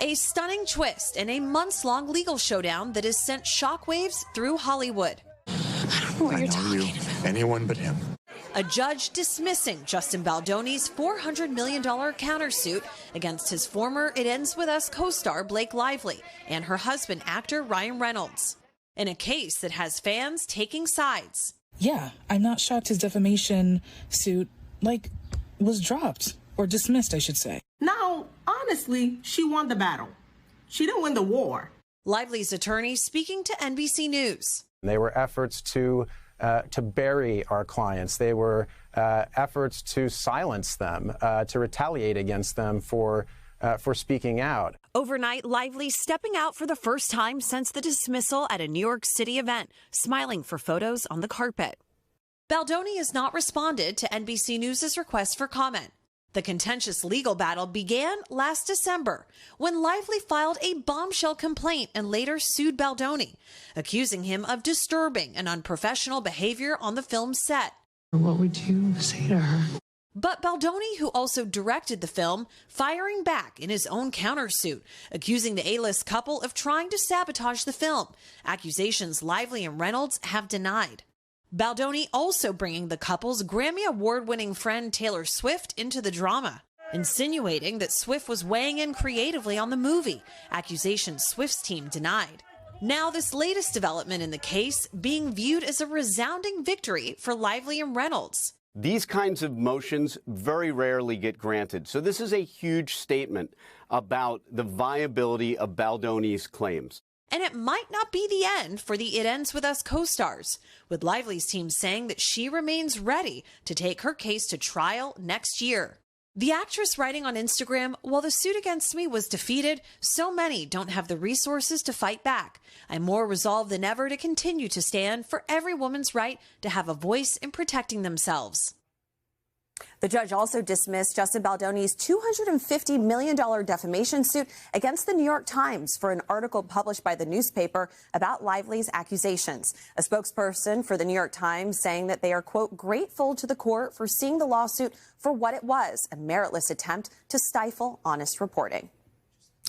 A stunning twist in a months-long legal showdown that has sent shockwaves through Hollywood. I don't know what you're talking about. Anyone but him. A judge dismissing Justin Baldoni's $400 million countersuit against his former It Ends With Us co-star Blake Lively and her husband, actor Ryan Reynolds, in a case that has fans taking sides. Yeah, I'm not shocked his defamation suit, was dropped or dismissed, I should say. Now, honestly, she won the battle. She didn't win the war. Lively's attorney speaking to NBC News. They were efforts to bury our clients. They were efforts to silence them, to retaliate against them for speaking out. Overnight, Lively stepping out for the first time since the dismissal at a New York City event, smiling for photos on the carpet. Baldoni has not responded to NBC News' request for comment. The contentious legal battle began last December when Lively filed a bombshell complaint and later sued Baldoni, accusing him of disturbing and unprofessional behavior on the film's set. What would you say to her? But Baldoni, who also directed the film, firing back in his own countersuit, accusing the A-list couple of trying to sabotage the film, accusations Lively and Reynolds have denied. Baldoni also bringing the couple's Grammy Award-winning friend Taylor Swift into the drama, insinuating that Swift was weighing in creatively on the movie, accusations Swift's team denied. Now this latest development in the case being viewed as a resounding victory for Lively and Reynolds. These kinds of motions very rarely get granted, so this is a huge statement about the viability of Baldoni's claims. And it might not be the end for the It Ends With Us co-stars, with Lively's team saying that she remains ready to take her case to trial next year. The actress writing on Instagram, "While the suit against me was defeated, so many don't have the resources to fight back. I'm more resolved than ever to continue to stand for every woman's right to have a voice in protecting themselves." The judge also dismissed Justin Baldoni's $250 million defamation suit against the New York Times for an article published by the newspaper about Lively's accusations. A spokesperson for the New York Times saying that they are, quote, grateful to the court for seeing the lawsuit for what it was, a meritless attempt to stifle honest reporting.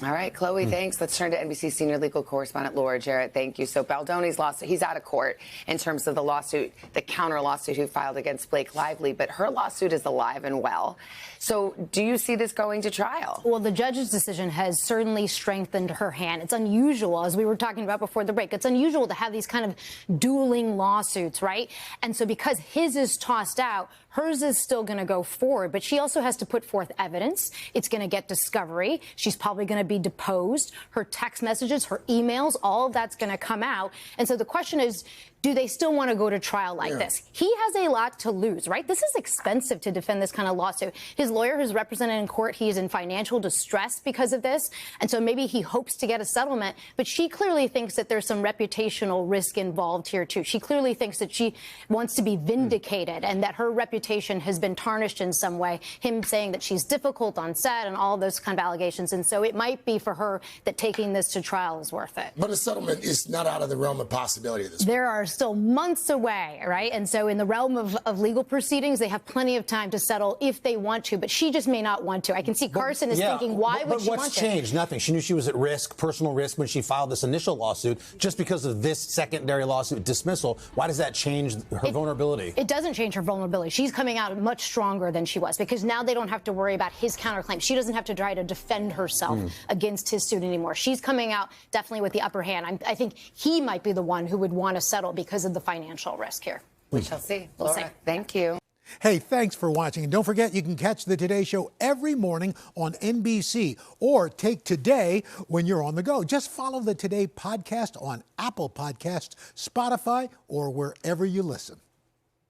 All right, Chloe, thanks. Let's turn to NBC senior legal correspondent Laura Jarrett. Thank you. So Baldoni's lawsuit, he's out of court in terms of the lawsuit, the counter lawsuit he filed against Blake Lively, but her lawsuit is alive and well. So do you see this going to trial? Well, the judge's decision has certainly strengthened her hand. It's unusual, as we were talking about before the break, it's unusual to have these kind of dueling lawsuits, right? And so because his is tossed out, hers is still going to go forward, but she also has to put forth evidence. It's going to get discovery. She's probably going to be deposed. Her text messages, her emails, all of that's going to come out. And so the question is, do they still want to go to trial like this? He has a lot to lose, right? This is expensive to defend this kind of lawsuit. His lawyer who's represented in court, he is in financial distress because of this. And so maybe he hopes to get a settlement. But she clearly thinks that there's some reputational risk involved here, too. She clearly thinks that she wants to be vindicated and that her reputation has been tarnished in some way. Him saying that she's difficult on set and all those kind of allegations. And so it might be for her that taking this to trial is worth it. But a settlement is not out of the realm of possibility at this point. There are still months away, right? And so in the realm of legal proceedings, they have plenty of time to settle if they want to, but she just may not want to. I can see Carson is thinking, why would she want to? But what's changed? Nothing. She knew she was at risk, personal risk, when she filed this initial lawsuit. Just because of this secondary lawsuit dismissal, why does that change her vulnerability? It doesn't change her vulnerability. She's coming out much stronger than she was because now they don't have to worry about his counterclaim. She doesn't have to try to defend herself against his suit anymore. She's coming out definitely with the upper hand. I think he might be the one who would want to settle because of the financial risk here. We shall see. Laura, thank you. Hey, thanks for watching. And don't forget, you can catch the Today Show every morning on NBC or take Today when you're on the go. Just follow the Today podcast on Apple Podcasts, Spotify, or wherever you listen.